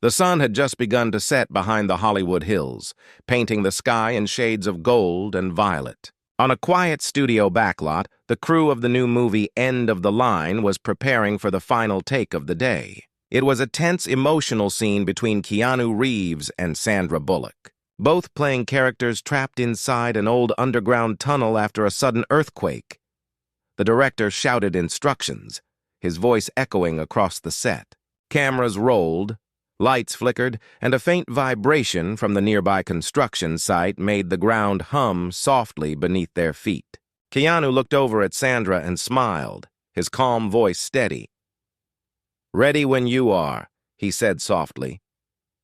The sun had just begun to set behind the Hollywood hills, painting the sky in shades of gold and violet. On a quiet studio backlot, the crew of the new movie End of the Line was preparing for the final take of the day. It was a tense, emotional scene between Keanu Reeves and Sandra Bullock, both playing characters trapped inside an old underground tunnel after a sudden earthquake. The director shouted instructions, his voice echoing across the set. Cameras rolled, lights flickered, and a faint vibration from the nearby construction site made the ground hum softly beneath their feet. Keanu looked over at Sandra and smiled, his calm voice steady. "Ready when you are," he said softly.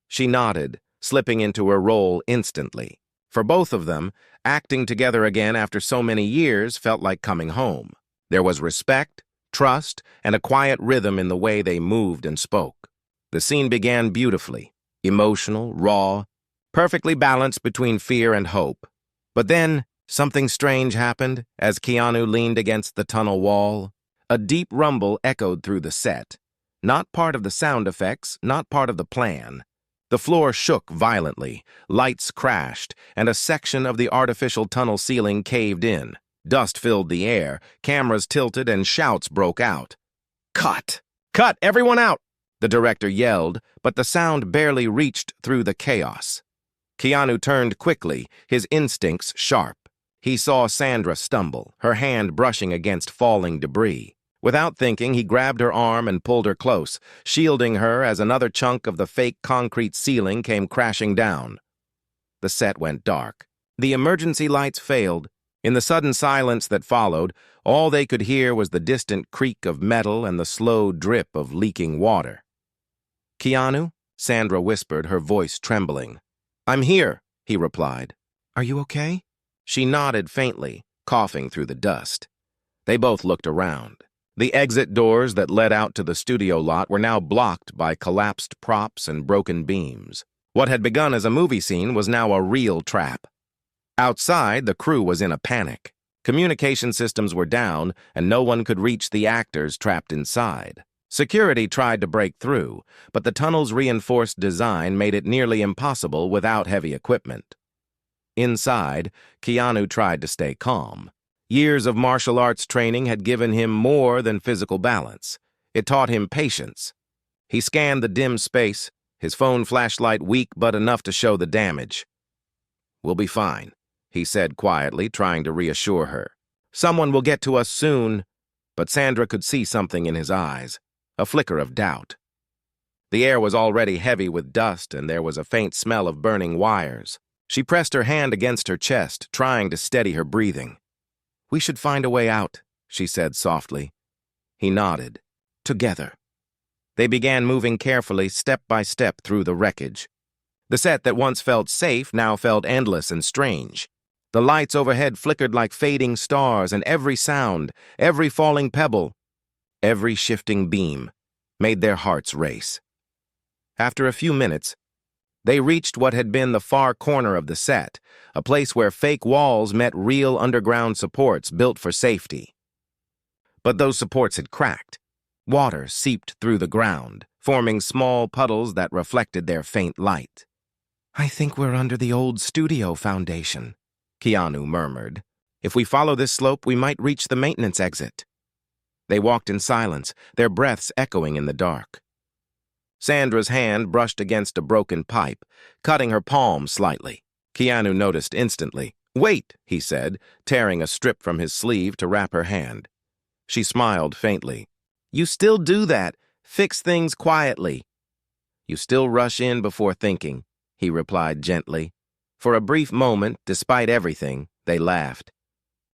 She nodded, slipping into her role instantly. For both of them, acting together again after so many years felt like coming home. There was respect, trust, and a quiet rhythm in the way they moved and spoke. The scene began beautifully, emotional, raw, perfectly balanced between fear and hope. But then, something strange happened as Keanu leaned against the tunnel wall. A deep rumble echoed through the set. Not part of the sound effects, not part of the plan. The floor shook violently, lights crashed, and a section of the artificial tunnel ceiling caved in. Dust filled the air, cameras tilted, and shouts broke out. "Cut! Cut! Everyone out!" the director yelled, but the sound barely reached through the chaos. Keanu turned quickly, his instincts sharp. He saw Sandra stumble, her hand brushing against falling debris. Without thinking, he grabbed her arm and pulled her close, shielding her as another chunk of the fake concrete ceiling came crashing down. The set went dark. The emergency lights failed. In the sudden silence that followed, all they could hear was the distant creak of metal and the slow drip of leaking water. "Keanu?" Sandra whispered, her voice trembling. "I'm here," he replied. "Are you okay?" She nodded faintly, coughing through the dust. They both looked around. The exit doors that led out to the studio lot were now blocked by collapsed props and broken beams. What had begun as a movie scene was now a real trap. Outside, the crew was in a panic. Communication systems were down, and no one could reach the actors trapped inside. Security tried to break through, but the tunnel's reinforced design made it nearly impossible without heavy equipment. Inside, Keanu tried to stay calm. Years of martial arts training had given him more than physical balance. It taught him patience. He scanned the dim space, his phone flashlight weak but enough to show the damage. "We'll be fine," he said quietly, trying to reassure her. "Someone will get to us soon." But Sandra could see something in his eyes, a flicker of doubt. The air was already heavy with dust, and there was a faint smell of burning wires. She pressed her hand against her chest, trying to steady her breathing. "We should find a way out," she said softly. He nodded. "Together." They began moving carefully, step by step, through the wreckage. The set that once felt safe now felt endless and strange. The lights overhead flickered like fading stars, and every sound, every falling pebble, every shifting beam made their hearts race. After a few minutes, they reached what had been the far corner of the set, a place where fake walls met real underground supports built for safety. But those supports had cracked. Water seeped through the ground, forming small puddles that reflected their faint light. "I think we're under the old studio foundation," Keanu murmured. "If we follow this slope, we might reach the maintenance exit." They walked in silence, their breaths echoing in the dark. Sandra's hand brushed against a broken pipe, cutting her palm slightly. Keanu noticed instantly. "Wait," he said, tearing a strip from his sleeve to wrap her hand. She smiled faintly. "You still do that. Fix things quietly." "You still rush in before thinking," he replied gently. For a brief moment, despite everything, they laughed.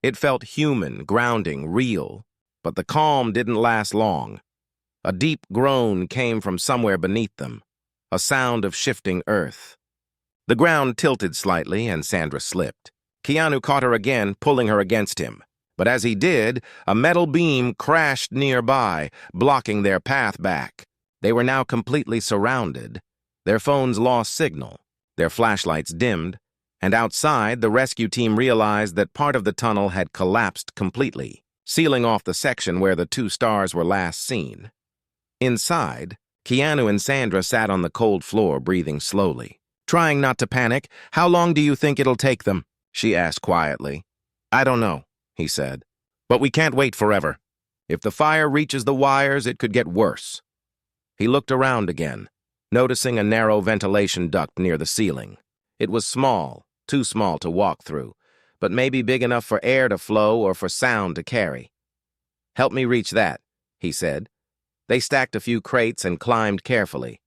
It felt human, grounding, real. But the calm didn't last long. A deep groan came from somewhere beneath them, a sound of shifting earth. The ground tilted slightly, and Sandra slipped. Keanu caught her again, pulling her against him. But as he did, a metal beam crashed nearby, blocking their path back. They were now completely surrounded. Their phones lost signal, their flashlights dimmed, and outside, the rescue team realized that part of the tunnel had collapsed completely, sealing off the section where the two stars were last seen. Inside, Keanu and Sandra sat on the cold floor, breathing slowly. Trying not to panic, "How long do you think it'll take them?" she asked quietly. "I don't know," he said. "But we can't wait forever. If the fire reaches the wires, it could get worse." He looked around again, noticing a narrow ventilation duct near the ceiling. It was small, too small to walk through, but maybe big enough for air to flow or for sound to carry. "Help me reach that," he said. They stacked a few crates and climbed carefully.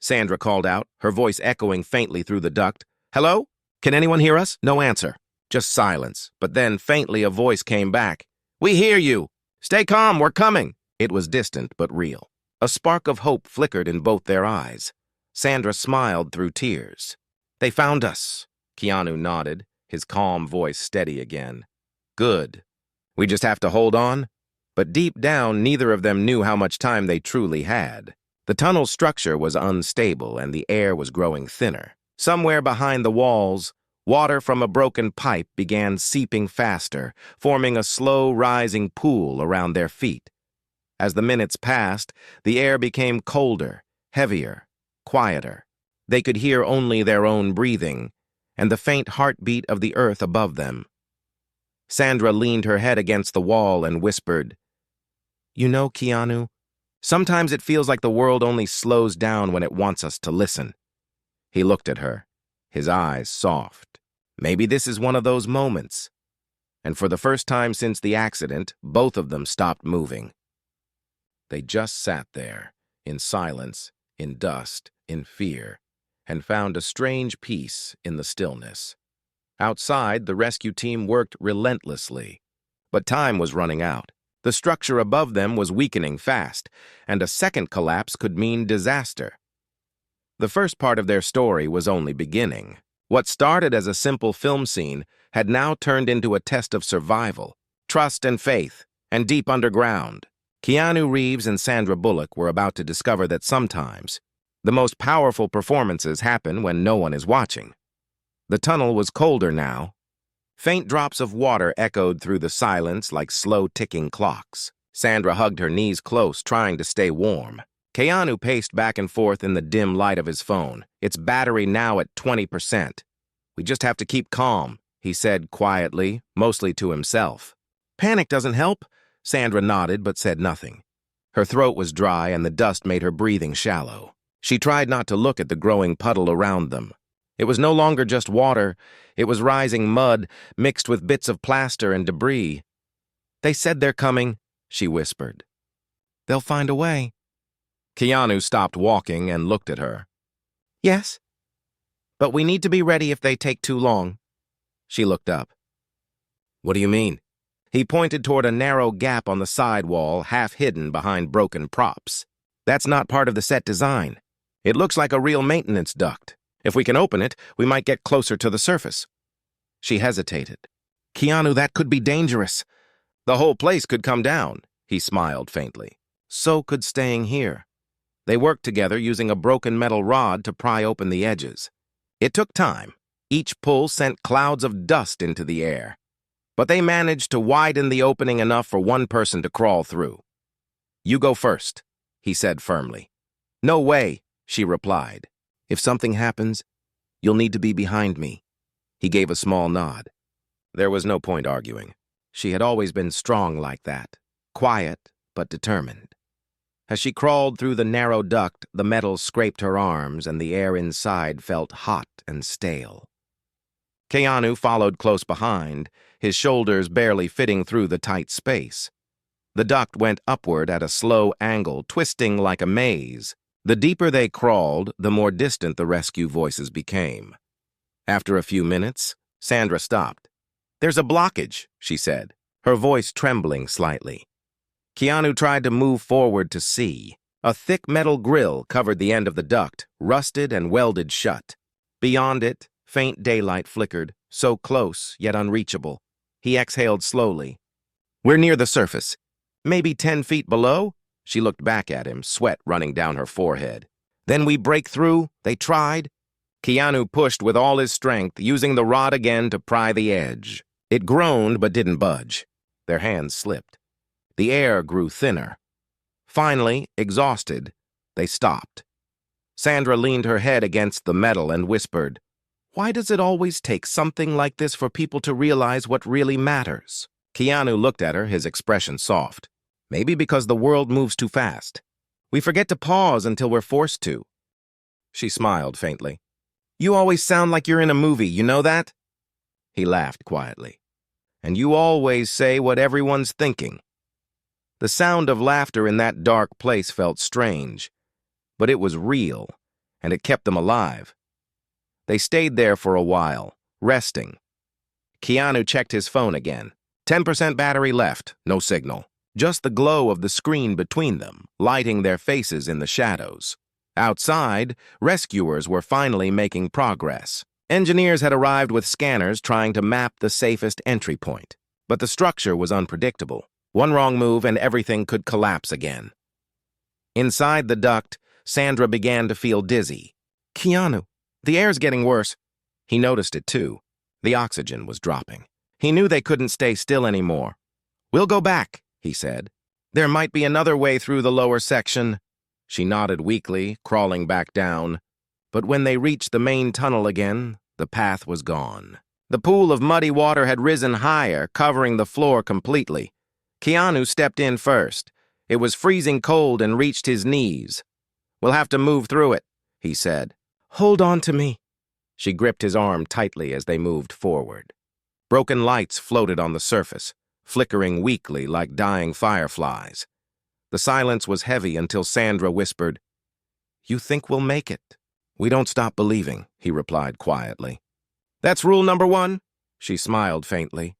Sandra called out, her voice echoing faintly through the duct. "Hello? Can anyone hear us?" No answer. Just silence. But then, faintly, a voice came back. "We hear you! Stay calm, we're coming!" It was distant but real. A spark of hope flickered in both their eyes. Sandra smiled through tears. "They found us." Keanu nodded, his calm voice steady again. "Good. We just have to hold on?" But deep down, neither of them knew how much time they truly had. The tunnel's structure was unstable and the air was growing thinner. Somewhere behind the walls, water from a broken pipe began seeping faster, forming a slow rising pool around their feet. As the minutes passed, the air became colder, heavier, quieter. They could hear only their own breathing and the faint heartbeat of the earth above them. Sandra leaned her head against the wall and whispered, "You know, Keanu, sometimes it feels like the world only slows down when it wants us to listen." He looked at her, his eyes soft. Maybe this is one of those moments. And for the first time since the accident, both of them stopped moving. They just sat there, in silence, in dust, in fear, and found a strange peace in the stillness. Outside, the rescue team worked relentlessly, but time was running out. The structure above them was weakening fast, and a second collapse could mean disaster. The first part of their story was only beginning. What started as a simple film scene had now turned into a test of survival, trust and faith, and deep underground. Keanu Reeves and Sandra Bullock were about to discover that sometimes the most powerful performances happen when no one is watching. The tunnel was colder now. Faint drops of water echoed through the silence like slow-ticking clocks. Sandra hugged her knees close, trying to stay warm. Keanu paced back and forth in the dim light of his phone, its battery now at 20%. "We just have to keep calm," he said quietly, mostly to himself. "Panic doesn't help." Sandra nodded but said nothing. Her throat was dry and the dust made her breathing shallow. She tried not to look at the growing puddle around them. It was no longer just water, it was rising mud mixed with bits of plaster and debris. "They said they're coming," she whispered. "They'll find a way." Keanu stopped walking and looked at her. "Yes, but we need to be ready if they take too long." She looked up. "What do you mean?" He pointed toward a narrow gap on the side wall, half hidden behind broken props. "That's not part of the set design. It looks like a real maintenance duct. If we can open it, we might get closer to the surface." She hesitated. "Keanu, that could be dangerous." "The whole place could come down," he smiled faintly. "So could staying here." They worked together using a broken metal rod to pry open the edges. It took time. Each pull sent clouds of dust into the air. But they managed to widen the opening enough for one person to crawl through. "You go first," he said firmly. "No way," she replied. "If something happens, you'll need to be behind me." He gave a small nod. There was no point arguing. She had always been strong like that, quiet but determined. As she crawled through the narrow duct, the metal scraped her arms and the air inside felt hot and stale. Keanu followed close behind, his shoulders barely fitting through the tight space. The duct went upward at a slow angle, twisting like a maze. The deeper they crawled, the more distant the rescue voices became. After a few minutes, Sandra stopped. "There's a blockage," she said, her voice trembling slightly. Keanu tried to move forward to see. A thick metal grill covered the end of the duct, rusted and welded shut. Beyond it, faint daylight flickered, so close yet unreachable. He exhaled slowly. "We're near the surface. Maybe 10 feet below?" She looked back at him, sweat running down her forehead. "Then we break through," they tried. Keanu pushed with all his strength, using the rod again to pry the edge. It groaned but didn't budge. Their hands slipped. The air grew thinner. Finally, exhausted, They stopped. Sandra leaned her head against the metal and whispered, "Why does it always take something like this for people to realize what really matters?" Keanu looked at her, his expression soft. "Maybe because the world moves too fast. We forget to pause until we're forced to." She smiled faintly. "You always sound like you're in a movie, you know that?" He laughed quietly. "And you always say what everyone's thinking." The sound of laughter in that dark place felt strange, but it was real, and it kept them alive. They stayed there for a while, resting. Keanu checked his phone again. 10% battery left, no signal. Just the glow of the screen between them, lighting their faces in the shadows. Outside, rescuers were finally making progress. Engineers had arrived with scanners trying to map the safest entry point. But the structure was unpredictable. One wrong move and everything could collapse again. Inside the duct, Sandra began to feel dizzy. "Keanu, the air's getting worse." He noticed it too. The oxygen was dropping. He knew they couldn't stay still anymore. "We'll go back," he said. "There might be another way through the lower section." She nodded weakly, crawling back down. But when they reached the main tunnel again, the path was gone. The pool of muddy water had risen higher, covering the floor completely. Keanu stepped in first. It was freezing cold and reached his knees. "We'll have to move through it," he said. "Hold on to me." She gripped his arm tightly as they moved forward. Broken lights floated on the surface, flickering weakly like dying fireflies. The silence was heavy until Sandra whispered, "You think we'll make it?" "We don't stop believing," he replied quietly. "That's rule number 1?" She smiled faintly.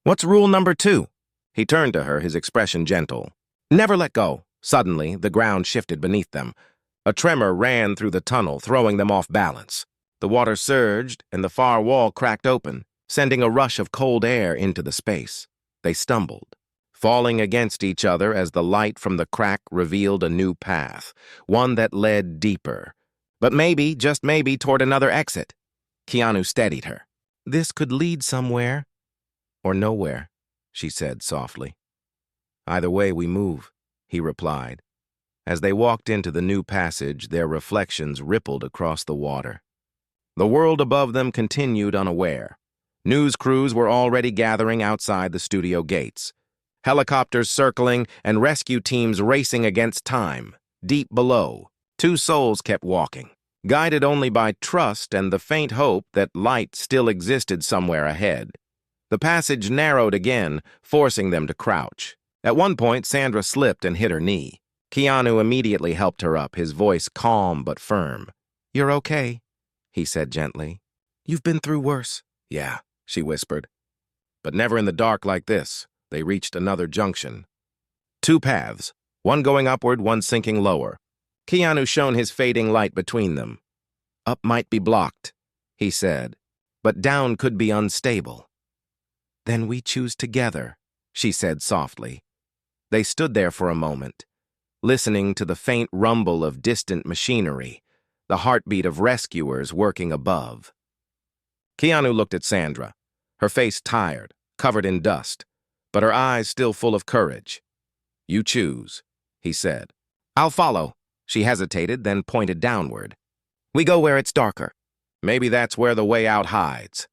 "What's rule number 2? He turned to her, his expression gentle. "Never let go." Suddenly, the ground shifted beneath them. A tremor ran through the tunnel, throwing them off balance. The water surged, and the far wall cracked open, sending a rush of cold air into the space. They stumbled, falling against each other as the light from the crack revealed a new path, one that led deeper. But maybe, just maybe, toward another exit. Keanu steadied her. "This could lead somewhere." "Or nowhere," she said softly. "Either way we move," he replied. As they walked into the new passage, their reflections rippled across the water. The world above them continued unaware. News crews were already gathering outside the studio gates. Helicopters circling and rescue teams racing against time. Deep below, 2 souls kept walking, guided only by trust and the faint hope that light still existed somewhere ahead. The passage narrowed again, forcing them to crouch. At one point, Sandra slipped and hit her knee. Keanu immediately helped her up, his voice calm but firm. "You're okay," he said gently. "You've been through worse." "Yeah," she whispered. But never in the dark like this. They reached another junction. 2 paths, one going upward, one sinking lower. Keanu shone his fading light between them. "Up might be blocked," he said, "but down could be unstable." "Then we choose together," she said softly. They stood there for a moment, listening to the faint rumble of distant machinery, the heartbeat of rescuers working above. Keanu looked at Sandra, her face tired, covered in dust, but her eyes still full of courage. "You choose," he said. "I'll follow." She hesitated, then pointed downward. "We go where it's darker. Maybe that's where the way out hides."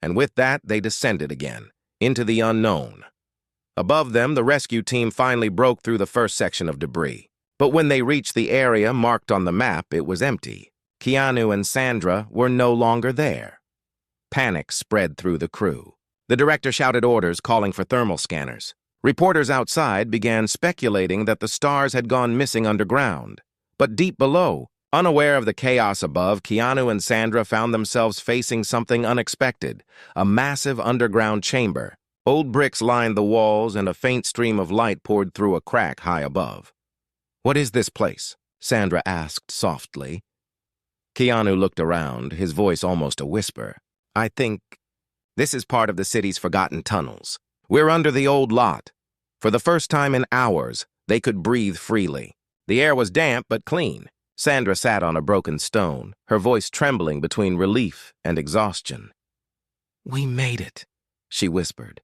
And with that, they descended again, into the unknown. Above them, the rescue team finally broke through the first section of debris. But when they reached the area marked on the map, it was empty. Keanu and Sandra were no longer there. Panic spread through the crew. The director shouted orders calling for thermal scanners. Reporters outside began speculating that the stars had gone missing underground. But deep below, unaware of the chaos above, Keanu and Sandra found themselves facing something unexpected, a massive underground chamber. Old bricks lined the walls, and a faint stream of light poured through a crack high above. "What is this place?" Sandra asked softly. Keanu looked around, his voice almost a whisper. "I think this is part of the city's forgotten tunnels. We're under the old lot." For the first time in hours, they could breathe freely. The air was damp but clean. Sandra sat on a broken stone, her voice trembling between relief and exhaustion. "We made it," she whispered.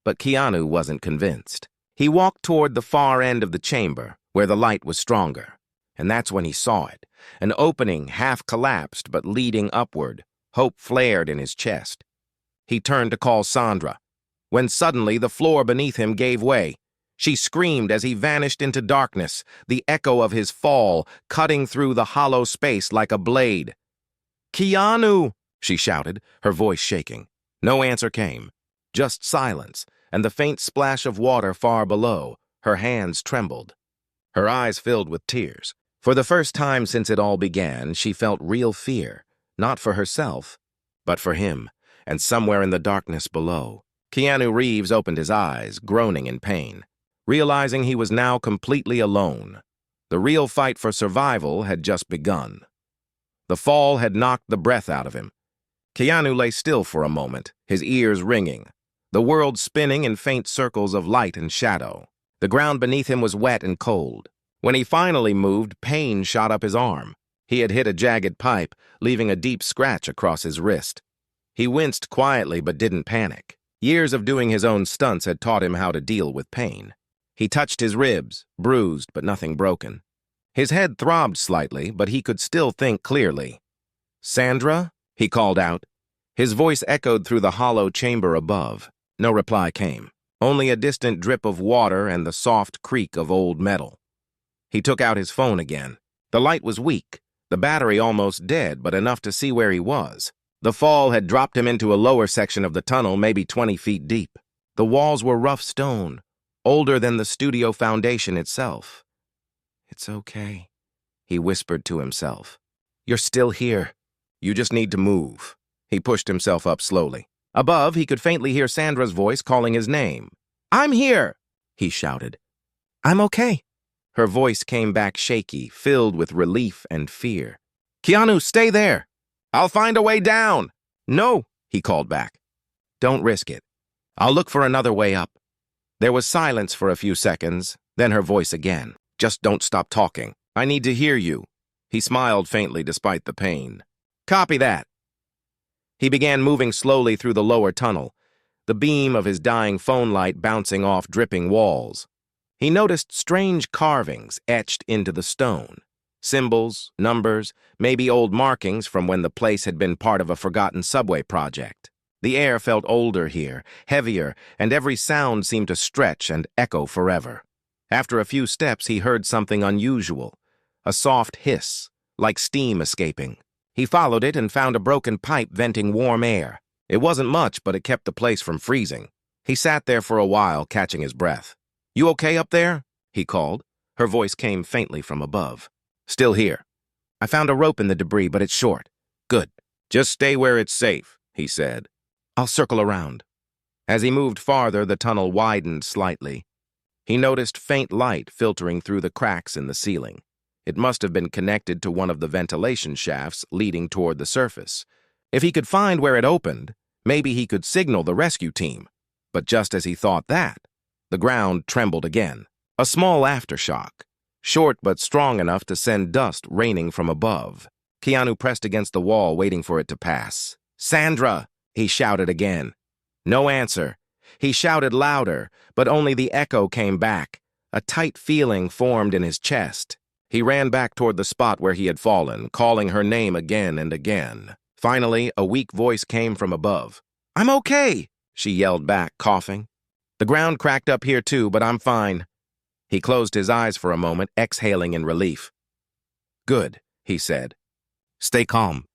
But Keanu wasn't convinced. He walked toward the far end of the chamber, where the light was stronger. And that's when he saw it. An opening, half collapsed but leading upward. Hope flared in his chest. He turned to call Sandra, when suddenly the floor beneath him gave way. She screamed as he vanished into darkness, the echo of his fall cutting through the hollow space like a blade. "Keanu!" she shouted, her voice shaking. No answer came, just silence and the faint splash of water far below. Her hands trembled. Her eyes filled with tears. For the first time since it all began, she felt real fear, not for herself, but for him, and somewhere in the darkness below. Keanu Reeves opened his eyes, groaning in pain, realizing he was now completely alone. The real fight for survival had just begun. The fall had knocked the breath out of him. Keanu lay still for a moment, his ears ringing, the world spinning in faint circles of light and shadow. The ground beneath him was wet and cold. When he finally moved, pain shot up his arm. He had hit a jagged pipe, leaving a deep scratch across his wrist. He winced quietly but didn't panic. Years of doing his own stunts had taught him how to deal with pain. He touched his ribs, bruised but nothing broken. His head throbbed slightly, but he could still think clearly. "Sandra?" he called out. His voice echoed through the hollow chamber above. No reply came, only a distant drip of water and the soft creak of old metal. He took out his phone again. The light was weak, the battery almost dead, but enough to see where he was. The fall had dropped him into a lower section of the tunnel, maybe 20 feet deep. The walls were rough stone, older than the studio foundation itself. "It's okay," he whispered to himself. "You're still here. You just need to move." He pushed himself up slowly. Above, he could faintly hear Sandra's voice calling his name. "I'm here," he shouted. "I'm okay." Her voice came back shaky, filled with relief and fear. "Keanu, stay there. I'll find a way down." "No," he called back. "Don't risk it. I'll look for another way up." There was silence for a few seconds, then her voice again. "Just don't stop talking. I need to hear you." He smiled faintly despite the pain. "Copy that." He began moving slowly through the lower tunnel, the beam of his dying phone light bouncing off dripping walls. He noticed strange carvings etched into the stone. Symbols, numbers, maybe old markings from when the place had been part of a forgotten subway project. The air felt older here, heavier, and every sound seemed to stretch and echo forever. After a few steps, he heard something unusual, a soft hiss, like steam escaping. He followed it and found a broken pipe venting warm air. It wasn't much, but it kept the place from freezing. He sat there for a while, catching his breath. "You okay up there?" he called. Her voice came faintly from above. "Still here. I found a rope in the debris, but it's short." "Good. Just stay where it's safe," he said. "I'll circle around." As he moved farther, the tunnel widened slightly. He noticed faint light filtering through the cracks in the ceiling. It must have been connected to one of the ventilation shafts leading toward the surface. If he could find where it opened, maybe he could signal the rescue team. But just as he thought that, the ground trembled again. A small aftershock, short but strong enough to send dust raining from above. Keanu pressed against the wall, waiting for it to pass. "Sandra!" he shouted again. No answer. He shouted louder, but only the echo came back. A tight feeling formed in his chest. He ran back toward the spot where he had fallen, calling her name again and again. Finally, a weak voice came from above. "I'm okay," she yelled back, coughing. "The ground cracked up here too, but I'm fine." He closed his eyes for a moment, exhaling in relief. "Good," he said. "Stay calm.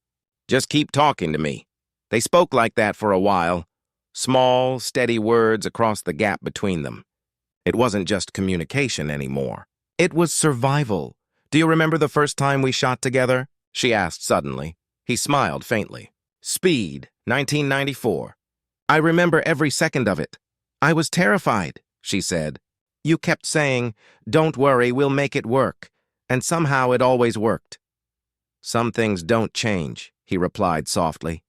Just keep talking to me." They spoke like that for a while, small, steady words across the gap between them. It wasn't just communication anymore. It was survival. "Do you remember the first time we shot together?" she asked suddenly. He smiled faintly. "Speed, 1994. I remember every second of it. I was terrified," she said. "You kept saying, 'Don't worry, we'll make it work,' and somehow it always worked." "Some things don't change," he replied softly.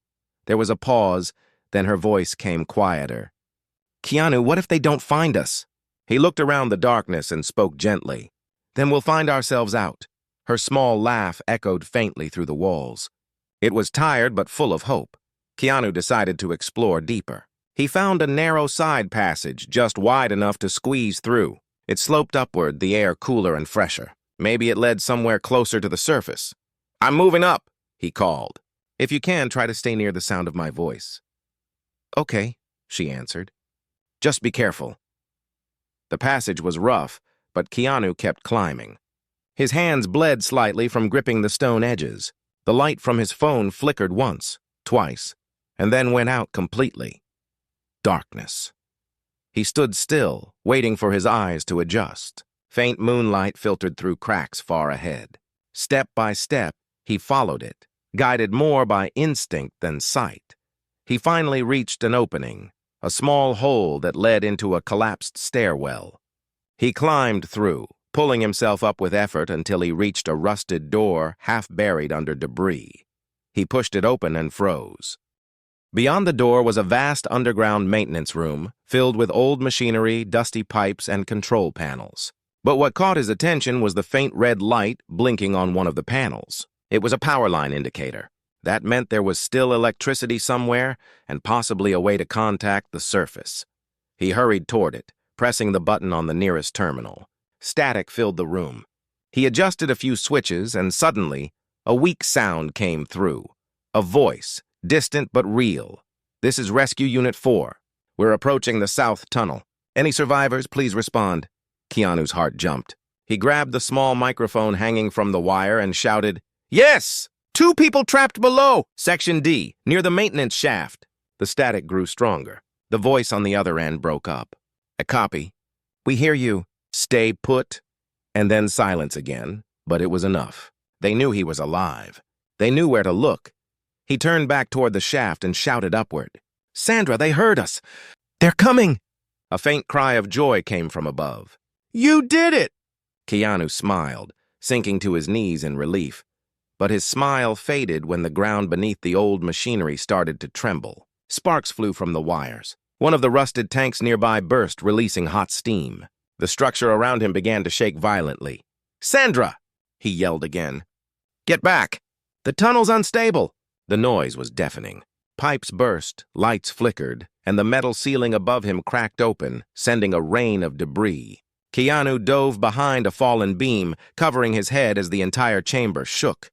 There was a pause, then her voice came quieter. "Keanu, what if they don't find us?" He looked around the darkness and spoke gently. "Then we'll find ourselves out." Her small laugh echoed faintly through the walls. It was tired but full of hope. Keanu decided to explore deeper. He found a narrow side passage just wide enough to squeeze through. It sloped upward, the air cooler and fresher. Maybe it led somewhere closer to the surface. "I'm moving up," he called. "If you can, try to stay near the sound of my voice." "Okay," she answered. "Just be careful." The passage was rough, but Keanu kept climbing. His hands bled slightly from gripping the stone edges. The light from his phone flickered once, twice, and then went out completely. Darkness. He stood still, waiting for his eyes to adjust. Faint moonlight filtered through cracks far ahead. Step by step, he followed it, guided more by instinct than sight. He finally reached an opening, a small hole that led into a collapsed stairwell. He climbed through, pulling himself up with effort until he reached a rusted door half buried under debris. He pushed it open and froze. Beyond the door was a vast underground maintenance room filled with old machinery, dusty pipes, and control panels. But what caught his attention was the faint red light blinking on one of the panels. It was a power line indicator. That meant there was still electricity somewhere and possibly a way to contact the surface. He hurried toward it, pressing the button on the nearest terminal. Static filled the room. He adjusted a few switches and suddenly, a weak sound came through. A voice, distant but real. "This is Rescue Unit 4. We're approaching the south tunnel. Any survivors, please respond." Keanu's heart jumped. He grabbed the small microphone hanging from the wire and shouted, "Yes! 2 people trapped below! Section D, near the maintenance shaft." The static grew stronger. The voice on the other end broke up. "A copy. We hear you. Stay put." And then silence again, but it was enough. They knew he was alive. They knew where to look. He turned back toward the shaft and shouted upward. "Sandra, they heard us! They're coming!" A faint cry of joy came from above. "You did it!" Keanu smiled, sinking to his knees in relief. But his smile faded when the ground beneath the old machinery started to tremble. Sparks flew from the wires. One of the rusted tanks nearby burst, releasing hot steam. The structure around him began to shake violently. "Sandra!" he yelled again. "Get back! The tunnel's unstable!" The noise was deafening. Pipes burst, lights flickered, and the metal ceiling above him cracked open, sending a rain of debris. Keanu dove behind a fallen beam, covering his head as the entire chamber shook.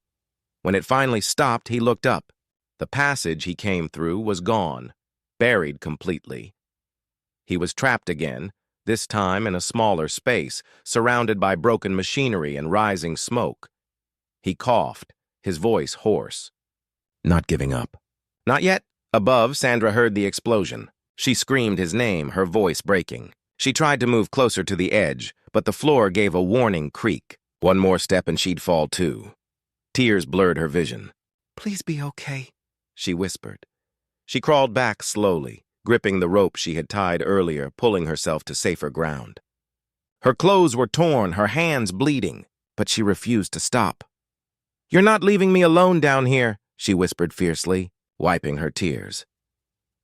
When it finally stopped, he looked up. The passage he came through was gone, buried completely. He was trapped again, this time in a smaller space, surrounded by broken machinery and rising smoke. He coughed, his voice hoarse. "Not giving up." "Not yet." Above, Sandra heard the explosion. She screamed his name, her voice breaking. She tried to move closer to the edge, but the floor gave a warning creak. One more step and she'd fall too. Tears blurred her vision. "Please be okay," she whispered. She crawled back slowly, gripping the rope she had tied earlier, pulling herself to safer ground. Her clothes were torn, her hands bleeding, but she refused to stop. "You're not leaving me alone down here," she whispered fiercely, wiping her tears.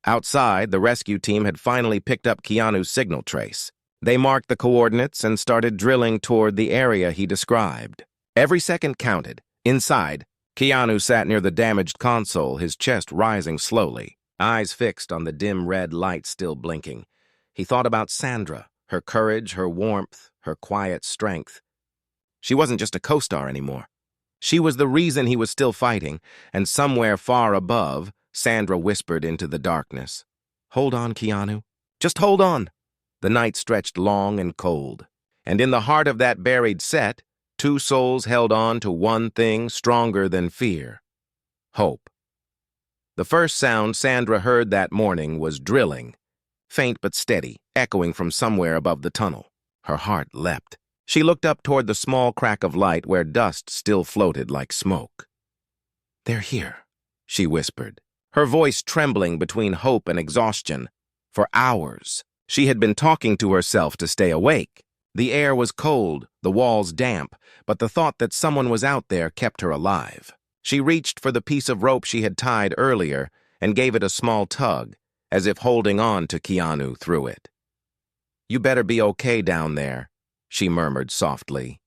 Outside, the rescue team had finally picked up Keanu's signal trace. They marked the coordinates and started drilling toward the area he described. Every second counted. Inside, Keanu sat near the damaged console, his chest rising slowly, eyes fixed on the dim red light still blinking. He thought about Sandra, her courage, her warmth, her quiet strength. She wasn't just a co-star anymore. She was the reason he was still fighting, and somewhere far above, Sandra whispered into the darkness. "Hold on, Keanu. Just hold on." The night stretched long and cold, and in the heart of that buried set, 2 souls held on to one thing stronger than fear: hope. The first sound Sandra heard that morning was drilling, faint but steady, echoing from somewhere above the tunnel. Her heart leapt. She looked up toward the small crack of light where dust still floated like smoke. "They're here," she whispered, her voice trembling between hope and exhaustion. For hours, she had been talking to herself to stay awake. The air was cold, the walls damp, but the thought that someone was out there kept her alive. She reached for the piece of rope she had tied earlier and gave it a small tug, as if holding on to Keanu through it. "You better be okay down there," she murmured softly.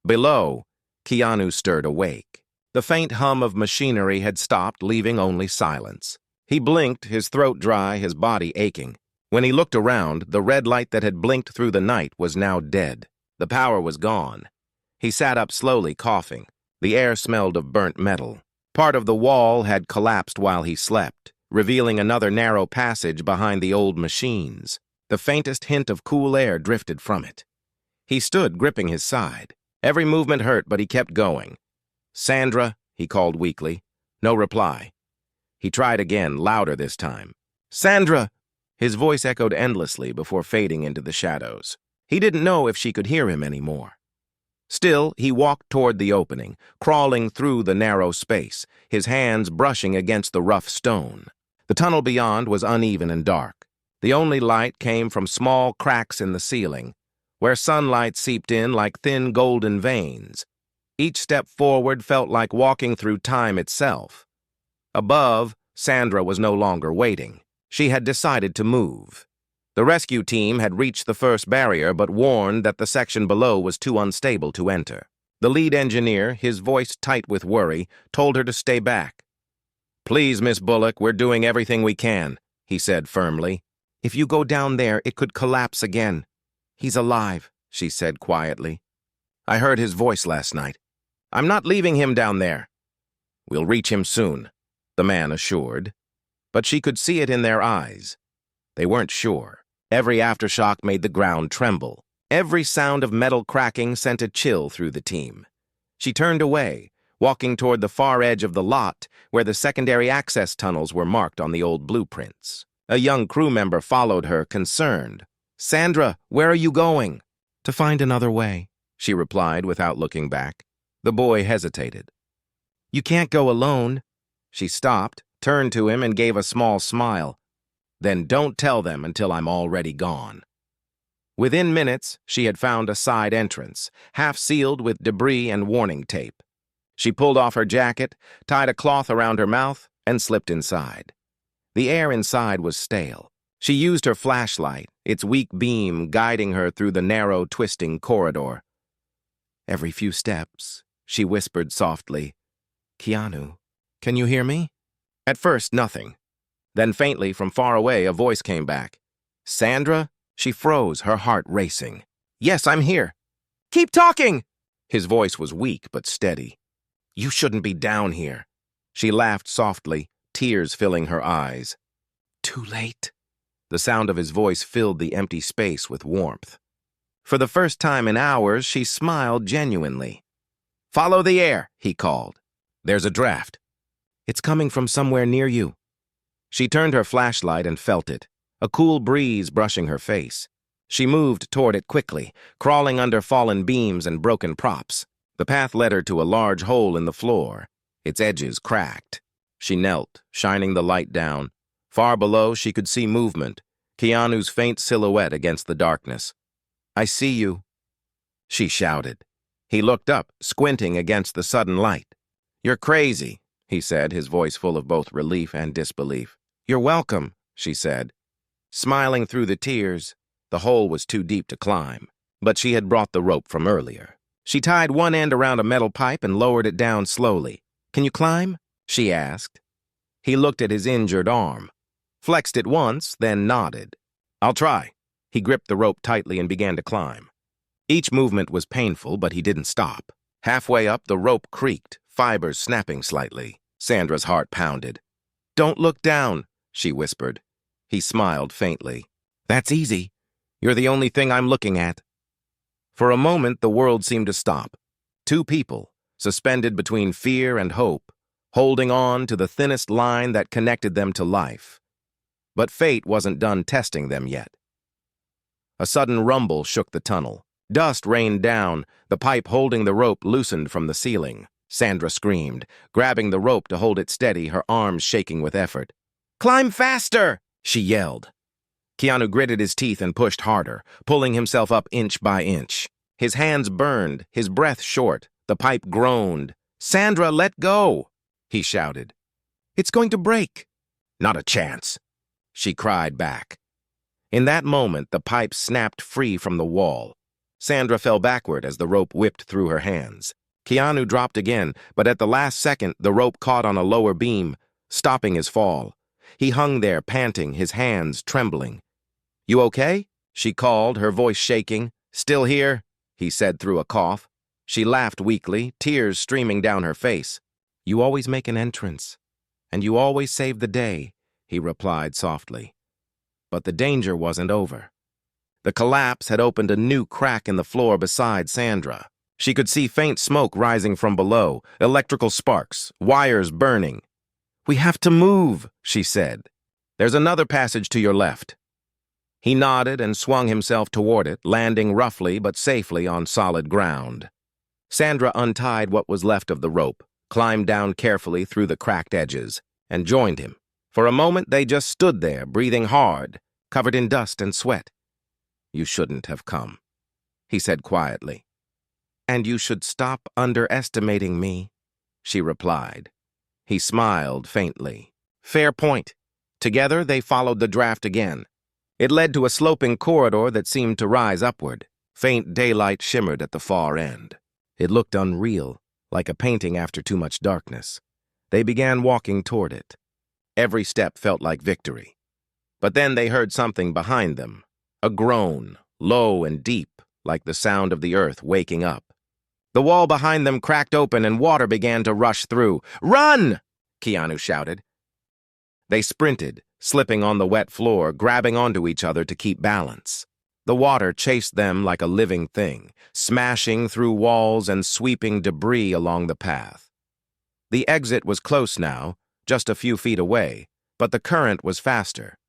Below, Keanu stirred awake. The faint hum of machinery had stopped, leaving only silence. He blinked, his throat dry, his body aching. When he looked around, the red light that had blinked through the night was now dead. The power was gone. He sat up slowly, coughing. The air smelled of burnt metal. Part of the wall had collapsed while he slept, revealing another narrow passage behind the old machines. The faintest hint of cool air drifted from it. He stood, gripping his side. Every movement hurt, but he kept going. "Sandra," he called weakly. No reply. He tried again, louder this time. "Sandra!" His voice echoed endlessly before fading into the shadows. He didn't know if she could hear him anymore. Still, he walked toward the opening, crawling through the narrow space, his hands brushing against the rough stone. The tunnel beyond was uneven and dark. The only light came from small cracks in the ceiling, where sunlight seeped in like thin golden veins. Each step forward felt like walking through time itself. Above, Sandra was no longer waiting. She had decided to move. The rescue team had reached the first barrier but warned that the section below was too unstable to enter. The lead engineer, his voice tight with worry, told her to stay back. "Please, Miss Bullock, we're doing everything we can," he said firmly. "If you go down there, it could collapse again." "He's alive," she said quietly. "I heard his voice last night. I'm not leaving him down there." "We'll reach him soon," the man assured. But she could see it in their eyes. They weren't sure. Every aftershock made the ground tremble. Every sound of metal cracking sent a chill through the team. She turned away, walking toward the far edge of the lot where the secondary access tunnels were marked on the old blueprints. A young crew member followed her, concerned. "Sandra, where are you going?" "To find another way," she replied without looking back. The boy hesitated. "You can't go alone." She stopped, turned to him, and gave a small smile. "Then don't tell them until I'm already gone." Within minutes, she had found a side entrance, half sealed with debris and warning tape. She pulled off her jacket, tied a cloth around her mouth, and slipped inside. The air inside was stale. She used her flashlight, its weak beam guiding her through the narrow, twisting corridor. "Every few steps," she whispered softly, "Keanu, can you hear me?" At first, nothing. Then faintly, from far away, a voice came back. "Sandra?" She froze, her heart racing. "Yes, I'm here." "Keep talking!" His voice was weak but steady. "You shouldn't be down here." She laughed softly, tears filling her eyes. "Too late." The sound of his voice filled the empty space with warmth. For the first time in hours, she smiled genuinely. "Follow the air," he called. "There's a draft. It's coming from somewhere near you." She turned her flashlight and felt it, a cool breeze brushing her face. She moved toward it quickly, crawling under fallen beams and broken props. The path led her to a large hole in the floor, its edges cracked. She knelt, shining the light down. Far below, she could see movement, Keanu's faint silhouette against the darkness. "I see you," she shouted. He looked up, squinting against the sudden light. "You're crazy," he said, his voice full of both relief and disbelief. "You're welcome," she said. Smiling through the tears, the hole was too deep to climb, but she had brought the rope from earlier. She tied one end around a metal pipe and lowered it down slowly. "Can you climb?" she asked. He looked at his injured arm, flexed it once, then nodded. "I'll try." He gripped the rope tightly and began to climb. Each movement was painful, but he didn't stop. Halfway up, the rope creaked, fibers snapping slightly. Sandra's heart pounded. "Don't look down," she whispered. He smiled faintly. "That's easy. You're the only thing I'm looking at." For a moment, the world seemed to stop. Two people, suspended between fear and hope, holding on to the thinnest line that connected them to life. But fate wasn't done testing them yet. A sudden rumble shook the tunnel. Dust rained down, the pipe holding the rope loosened from the ceiling. Sandra screamed, grabbing the rope to hold it steady, her arms shaking with effort. "Climb faster!" she yelled. Keanu gritted his teeth and pushed harder, pulling himself up inch by inch. His hands burned, his breath short. The pipe groaned. "Sandra, let go!" he shouted. "It's going to break." "Not a chance," she cried back. In that moment, the pipe snapped free from the wall. Sandra fell backward as the rope whipped through her hands. Keanu dropped again, but at the last second, the rope caught on a lower beam, stopping his fall. He hung there, panting, his hands trembling. "You okay?" she called, her voice shaking. "Still here?" he said through a cough. She laughed weakly, tears streaming down her face. "You always make an entrance, and you always save the day," he replied softly. But the danger wasn't over. The collapse had opened a new crack in the floor beside Sandra. She could see faint smoke rising from below, electrical sparks, wires burning. "We have to move," she said. "There's another passage to your left." He nodded and swung himself toward it, landing roughly but safely on solid ground. Sandra untied what was left of the rope, climbed down carefully through the cracked edges, and joined him. For a moment they just stood there, breathing hard, covered in dust and sweat. "You shouldn't have come," he said quietly. "And you should stop underestimating me," she replied. He smiled faintly. "Fair point." Together they followed the draft again. It led to a sloping corridor that seemed to rise upward. Faint daylight shimmered at the far end. It looked unreal, like a painting after too much darkness. They began walking toward it. Every step felt like victory. But then they heard something behind them, a groan, low and deep, like the sound of the earth waking up. The wall behind them cracked open and water began to rush through. "Run!" Keanu shouted. They sprinted, slipping on the wet floor, grabbing onto each other to keep balance. The water chased them like a living thing, smashing through walls and sweeping debris along the path. The exit was close now, just a few feet away, but the current was faster.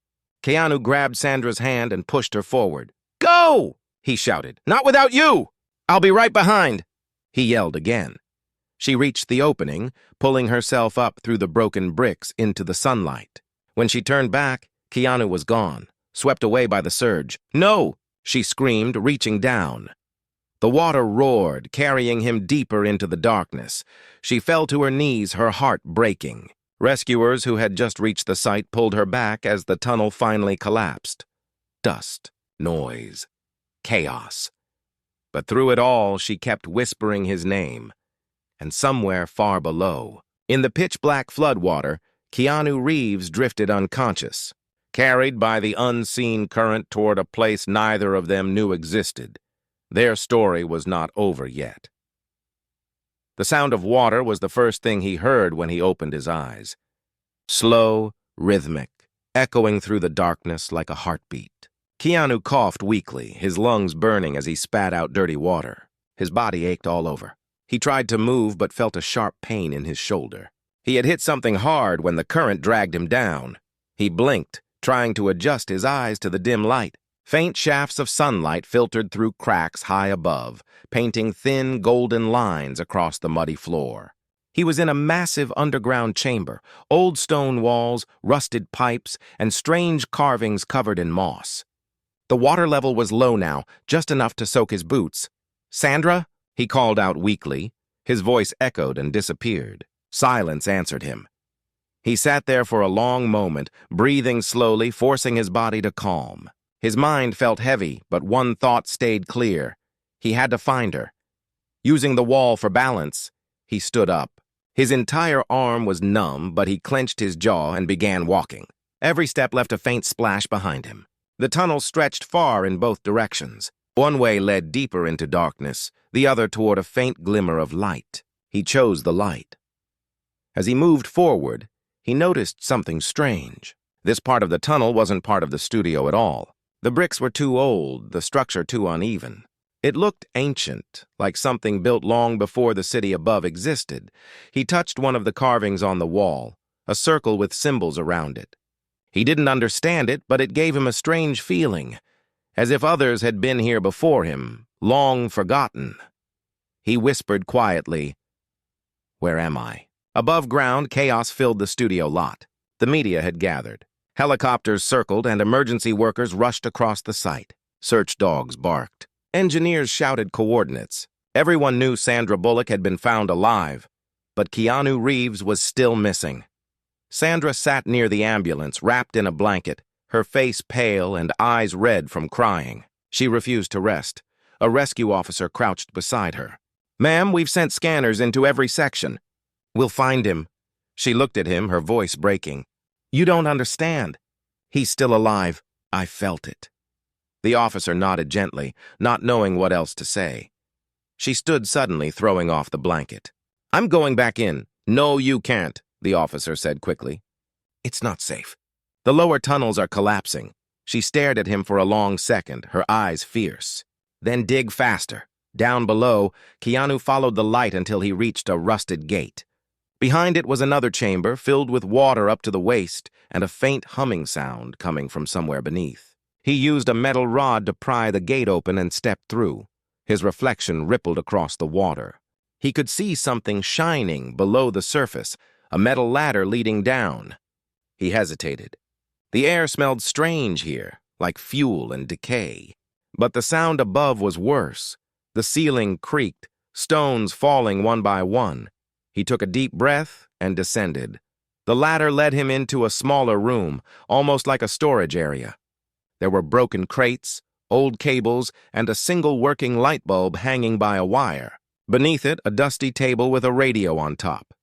Keanu grabbed Sandra's hand and pushed her forward. "Go!" he shouted. "Not without you! I'll be right behind!" He yelled again. She reached the opening, pulling herself up through the broken bricks into the sunlight. When she turned back, Keanu was gone, swept away by the surge. "No!" she screamed, reaching down. The water roared, carrying him deeper into the darkness. She fell to her knees, her heart breaking. Rescuers who had just reached the site pulled her back as the tunnel finally collapsed. Dust, noise, chaos. But through it all, she kept whispering his name. And somewhere far below, in the pitch-black floodwater, Keanu Reeves drifted unconscious, carried by the unseen current toward a place neither of them knew existed. Their story was not over yet. The sound of water was the first thing he heard when he opened his eyes. Slow, rhythmic, echoing through the darkness like a heartbeat. Keanu coughed weakly, his lungs burning as he spat out dirty water. His body ached all over. He tried to move but felt a sharp pain in his shoulder. He had hit something hard when the current dragged him down. He blinked, trying to adjust his eyes to the dim light. Faint shafts of sunlight filtered through cracks high above, painting thin golden lines across the muddy floor. He was in a massive underground chamber, old stone walls, rusted pipes, and strange carvings covered in moss. The water level was low now, just enough to soak his boots. "Sandra?" he called out weakly. His voice echoed and disappeared. Silence answered him. He sat there for a long moment, breathing slowly, forcing his body to calm. His mind felt heavy, but one thought stayed clear. He had to find her. Using the wall for balance, he stood up. His entire arm was numb, but he clenched his jaw and began walking. Every step left a faint splash behind him. The tunnel stretched far in both directions. One way led deeper into darkness, the other toward a faint glimmer of light. He chose the light. As he moved forward, he noticed something strange. This part of the tunnel wasn't part of the studio at all. The bricks were too old, the structure too uneven. It looked ancient, like something built long before the city above existed. He touched one of the carvings on the wall, a circle with symbols around it. He didn't understand it, but it gave him a strange feeling, as if others had been here before him, long forgotten. He whispered quietly, "Where am I?" Above ground, chaos filled the studio lot. The media had gathered. Helicopters circled and emergency workers rushed across the site. Search dogs barked. Engineers shouted coordinates. Everyone knew Sandra Bullock had been found alive, but Keanu Reeves was still missing. Sandra sat near the ambulance, wrapped in a blanket, her face pale and eyes red from crying. She refused to rest. A rescue officer crouched beside her. "Ma'am, we've sent scanners into every section." "We'll find him." She looked at him, her voice breaking. "You don't understand. He's still alive. I felt it." The officer nodded gently, not knowing what else to say. She stood suddenly, throwing off the blanket. "I'm going back in." "No, you can't," the officer said quickly. "It's not safe. The lower tunnels are collapsing." She stared at him for a long second, her eyes fierce. "Then dig faster." Down below, Keanu followed the light until he reached a rusted gate. Behind it was another chamber filled with water up to the waist and a faint humming sound coming from somewhere beneath. He used a metal rod to pry the gate open and stepped through. His reflection rippled across the water. He could see something shining below the surface, a metal ladder leading down. He hesitated. The air smelled strange here, like fuel and decay. But the sound above was worse. The ceiling creaked, stones falling one by one. He took a deep breath and descended. The ladder led him into a smaller room, almost like a storage area. There were broken crates, old cables, and a single working light bulb hanging by a wire. Beneath it, a dusty table with a radio on top.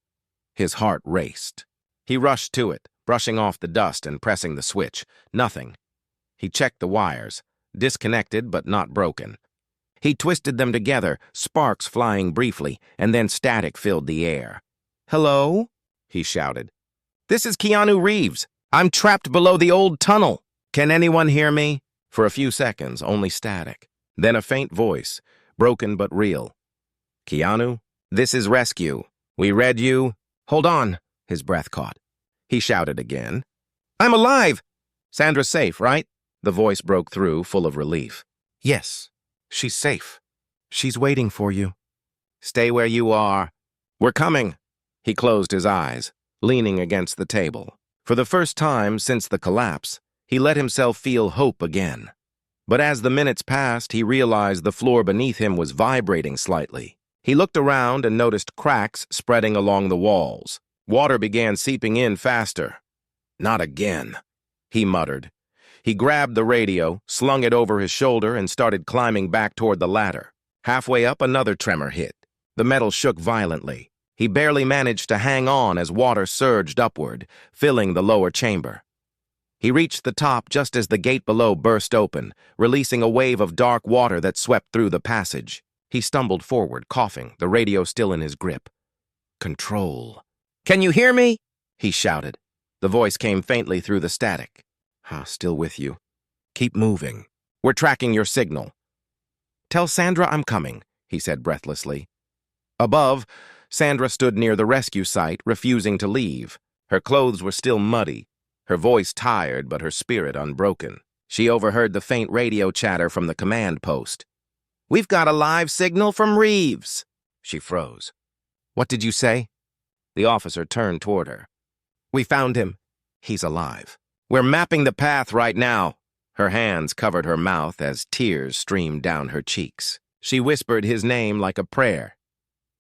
His heart raced. He rushed to it, brushing off the dust and pressing the switch. Nothing. He checked the wires, disconnected but not broken. He twisted them together, sparks flying briefly, and then static filled the air. "Hello?" he shouted. "This is Keanu Reeves. I'm trapped below the old tunnel. Can anyone hear me?" For a few seconds, only static. Then a faint voice, broken but real. "Keanu, this is rescue. We read you." "Hold on," his breath caught. He shouted again. "I'm alive! Sandra's safe, right?" The voice broke through, full of relief. "Yes, she's safe. She's waiting for you." "Stay where you are. We're coming." He closed his eyes, leaning against the table. For the first time since the collapse, he let himself feel hope again. But as the minutes passed, he realized the floor beneath him was vibrating slightly. He looked around and noticed cracks spreading along the walls. Water began seeping in faster. "Not again," he muttered. He grabbed the radio, slung it over his shoulder, and started climbing back toward the ladder. Halfway up, another tremor hit. The metal shook violently. He barely managed to hang on as water surged upward, filling the lower chamber. He reached the top just as the gate below burst open, releasing a wave of dark water that swept through the passage. He stumbled forward, coughing, the radio still in his grip. "Control." "Can you hear me?" he shouted. The voice came faintly through the static. "Still with you. Keep moving. We're tracking your signal." "Tell Sandra I'm coming," he said breathlessly. Above, Sandra stood near the rescue site, refusing to leave. Her clothes were still muddy, her voice tired but her spirit unbroken. She overheard the faint radio chatter from the command post. "We've got a live signal from Reeves." She froze. "What did you say?" The officer turned toward her. "We found him. He's alive. We're mapping the path right now." Her hands covered her mouth as tears streamed down her cheeks. She whispered his name like a prayer.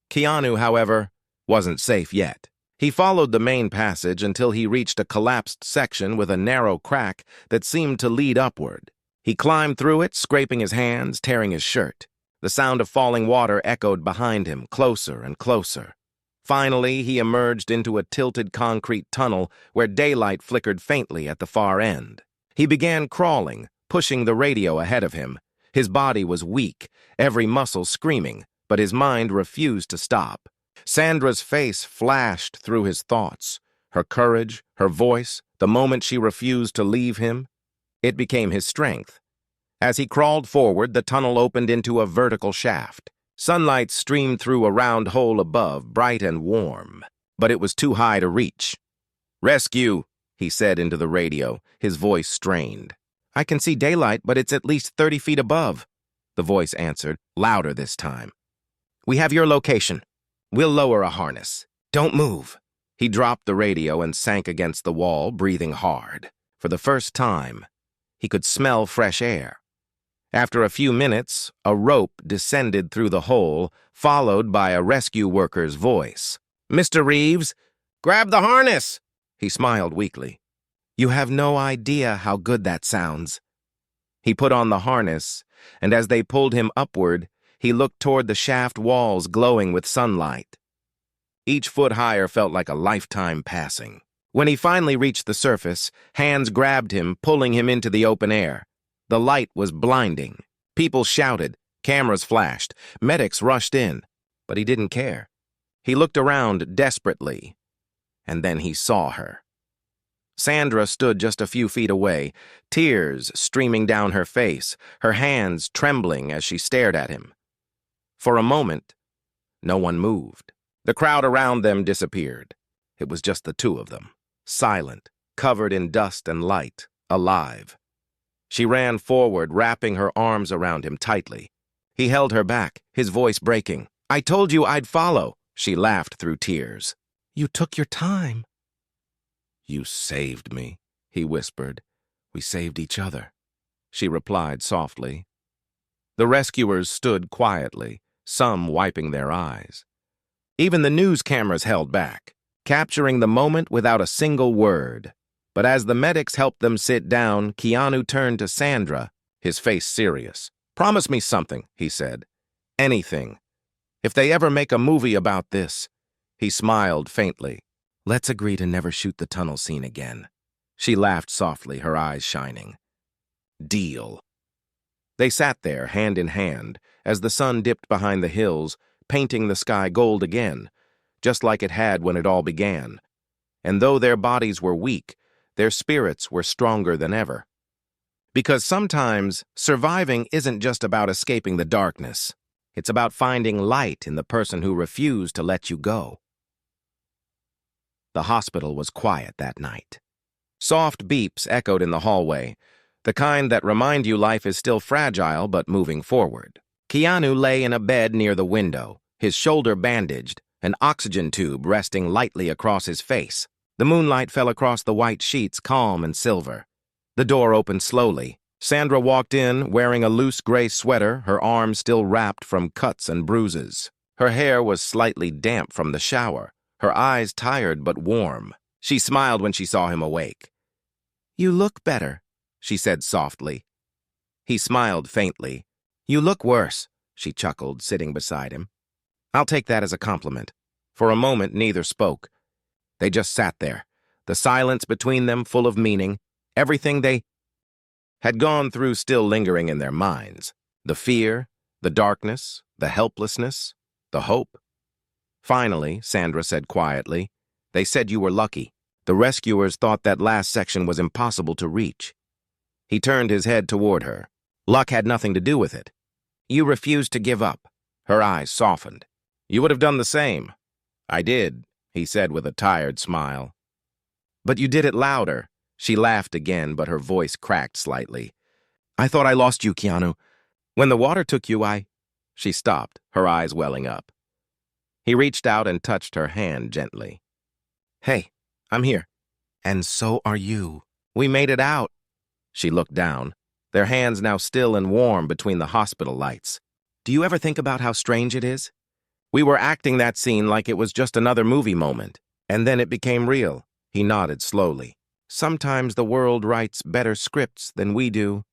Keanu, however, wasn't safe yet. He followed the main passage until he reached a collapsed section with a narrow crack that seemed to lead upward. He climbed through it, scraping his hands, tearing his shirt. The sound of falling water echoed behind him, closer and closer. Finally, he emerged into a tilted concrete tunnel where daylight flickered faintly at the far end. He began crawling, pushing the radio ahead of him. His body was weak, every muscle screaming, but his mind refused to stop. Sandra's face flashed through his thoughts. Her courage, her voice, the moment she refused to leave him. It became his strength. As he crawled forward, the tunnel opened into a vertical shaft. Sunlight streamed through a round hole above, bright and warm, but it was too high to reach. "Rescue," he said into the radio, his voice strained. "I can see daylight, but it's at least 30 feet above," the voice answered, louder this time. "We have your location. We'll lower a harness. Don't move." He dropped the radio and sank against the wall, breathing hard. For the first time, he could smell fresh air. After a few minutes, a rope descended through the hole, followed by a rescue worker's voice. "Mr. Reeves, grab the harness!" He smiled weakly. "You have no idea how good that sounds." He put on the harness, and as they pulled him upward, he looked toward the shaft walls glowing with sunlight. Each foot higher felt like a lifetime passing. When he finally reached the surface, hands grabbed him, pulling him into the open air. The light was blinding. People shouted. Cameras flashed. Medics rushed in. But he didn't care. He looked around desperately. And then he saw her. Sandra stood just a few feet away, tears streaming down her face, her hands trembling as she stared at him. For a moment, no one moved. The crowd around them disappeared. It was just the two of them, silent, covered in dust and light, alive. She ran forward, wrapping her arms around him tightly. He held her back, his voice breaking. "I told you I'd follow," she laughed through tears. "You took your time." "You saved me," he whispered. "We saved each other," she replied softly. The rescuers stood quietly, some wiping their eyes. Even the news cameras held back, capturing the moment without a single word. But as the medics helped them sit down, Keanu turned to Sandra, his face serious. "Promise me something," he said. "Anything. If they ever make a movie about this." He smiled faintly. "Let's agree to never shoot the tunnel scene again." She laughed softly, her eyes shining. "Deal." They sat there, hand in hand, as the sun dipped behind the hills, painting the sky gold again, just like it had when it all began. And though their bodies were weak, their spirits were stronger than ever. Because sometimes surviving isn't just about escaping the darkness. It's about finding light in the person who refused to let you go. The hospital was quiet that night. Soft beeps echoed in the hallway, the kind that remind you life is still fragile but moving forward. Keanu lay in a bed near the window, his shoulder bandaged, an oxygen tube resting lightly across his face. The moonlight fell across the white sheets, calm and silver. The door opened slowly. Sandra walked in, wearing a loose gray sweater, her arms still wrapped from cuts and bruises. Her hair was slightly damp from the shower, her eyes tired but warm. She smiled when she saw him awake. "You look better," she said softly. He smiled faintly. "You look worse," she chuckled, sitting beside him. "I'll take that as a compliment." For a moment, neither spoke. They just sat there, the silence between them full of meaning, everything they had gone through still lingering in their minds. The fear, the darkness, the helplessness, the hope. Finally, Sandra said quietly, "They said you were lucky. The rescuers thought that last section was impossible to reach." He turned his head toward her. "Luck had nothing to do with it. You refused to give up." Her eyes softened. "You would have done the same." "I did," he said with a tired smile. "But you did it louder." She laughed again, but her voice cracked slightly. "I thought I lost you, Keanu. When the water took you, She stopped, her eyes welling up. He reached out and touched her hand gently. "Hey, I'm here." "And so are you." "We made it out." She looked down, their hands now still and warm between the hospital lights. "Do you ever think about how strange it is? We were acting that scene like it was just another movie moment, and then it became real." He nodded slowly. "Sometimes the world writes better scripts than we do."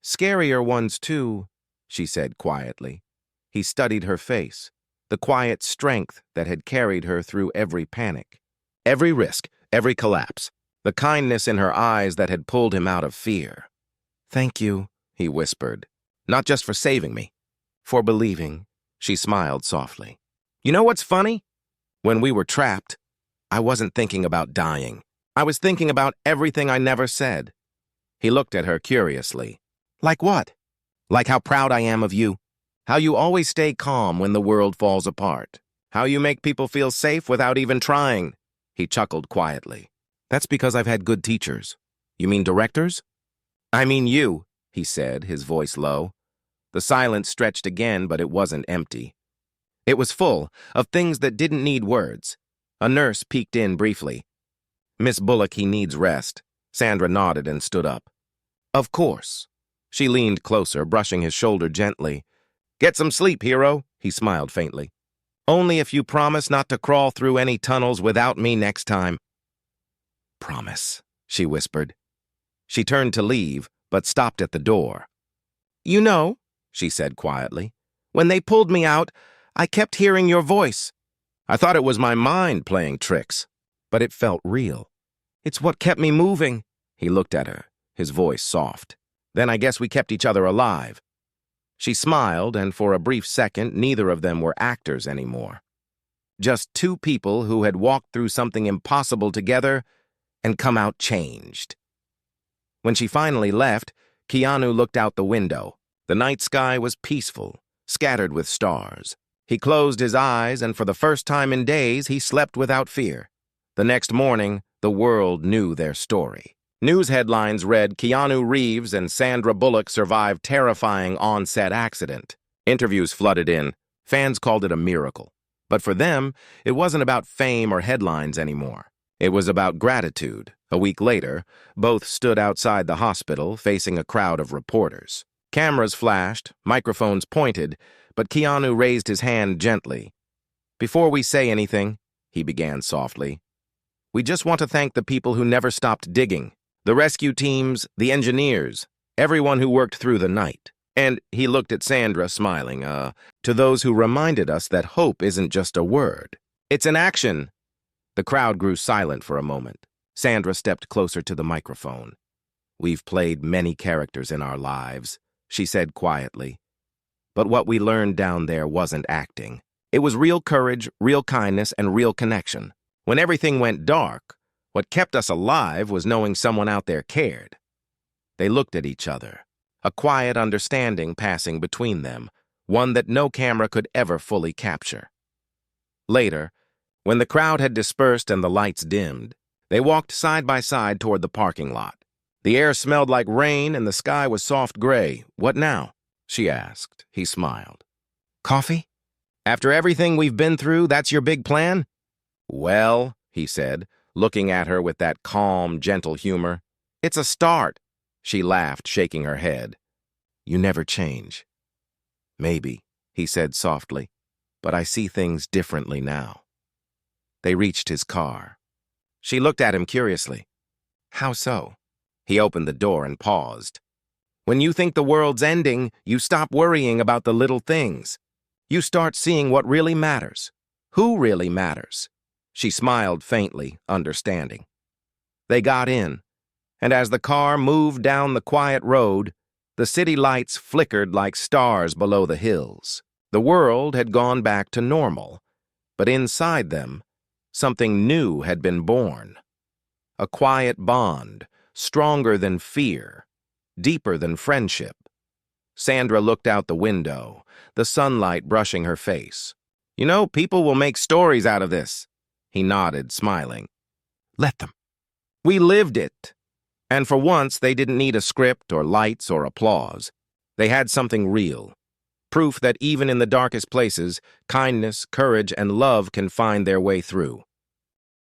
"Scarier ones, too," she said quietly. He studied her face, the quiet strength that had carried her through every panic, every risk, every collapse, the kindness in her eyes that had pulled him out of fear. "Thank you," he whispered. "Not just for saving me, for believing." She smiled softly. "You know what's funny? When we were trapped, I wasn't thinking about dying. I was thinking about everything I never said." He looked at her curiously. "Like what?" "Like how proud I am of you. How you always stay calm when the world falls apart. How you make people feel safe without even trying." He chuckled quietly. "That's because I've had good teachers." "You mean directors?" "I mean you," he said, his voice low. The silence stretched again, but it wasn't empty. It was full of things that didn't need words. A nurse peeked in briefly. "Miss Bullock, he needs rest." Sandra nodded and stood up. "Of course." She leaned closer, brushing his shoulder gently. "Get some sleep, hero," he smiled faintly. "Only if you promise not to crawl through any tunnels without me next time." "Promise," she whispered. She turned to leave, but stopped at the door. "You know," she said quietly, "when they pulled me out, I kept hearing your voice. I thought it was my mind playing tricks, but it felt real. It's what kept me moving." He looked at her, his voice soft. "Then I guess we kept each other alive." She smiled, and for a brief second, neither of them were actors anymore. Just two people who had walked through something impossible together and come out changed. When she finally left, Keanu looked out the window. The night sky was peaceful, scattered with stars. He closed his eyes, and for the first time in days, he slept without fear. The next morning, the world knew their story. News headlines read, "Keanu Reeves and Sandra Bullock survived terrifying on-set accident." Interviews flooded in. Fans called it a miracle. But for them, it wasn't about fame or headlines anymore. It was about gratitude. A week later, both stood outside the hospital, facing a crowd of reporters. Cameras flashed, microphones pointed, but Keanu raised his hand gently. "Before we say anything," he began softly, "we just want to thank the people who never stopped digging. The rescue teams, the engineers, everyone who worked through the night." And he looked at Sandra, smiling, "To those who reminded us that hope isn't just a word. It's an action." The crowd grew silent for a moment. Sandra stepped closer to the microphone. "We've played many characters in our lives," she said quietly. "But what we learned down there wasn't acting. It was real courage, real kindness, and real connection. When everything went dark, what kept us alive was knowing someone out there cared." They looked at each other, a quiet understanding passing between them, one that no camera could ever fully capture. Later, when the crowd had dispersed and the lights dimmed, they walked side by side toward the parking lot. The air smelled like rain and the sky was soft gray. "What now?" she asked. He smiled. "Coffee? After everything we've been through, that's your big plan?" "Well," he said, looking at her with that calm, gentle humor, "it's a start." She laughed, shaking her head. "You never change." "Maybe," he said softly, "but I see things differently now." They reached his car. She looked at him curiously. "How so?" He opened the door and paused. "When you think the world's ending, you stop worrying about the little things. You start seeing what really matters. Who really matters?" She smiled faintly, understanding. They got in, and as the car moved down the quiet road, the city lights flickered like stars below the hills. The world had gone back to normal, but inside them, something new had been born. A quiet bond, stronger than fear, deeper than friendship. Sandra looked out the window, the sunlight brushing her face. "You know, people will make stories out of this." He nodded, smiling. "Let them. We lived it." And for once, they didn't need a script or lights or applause. They had something real. Proof that even in the darkest places, kindness, courage, and love can find their way through.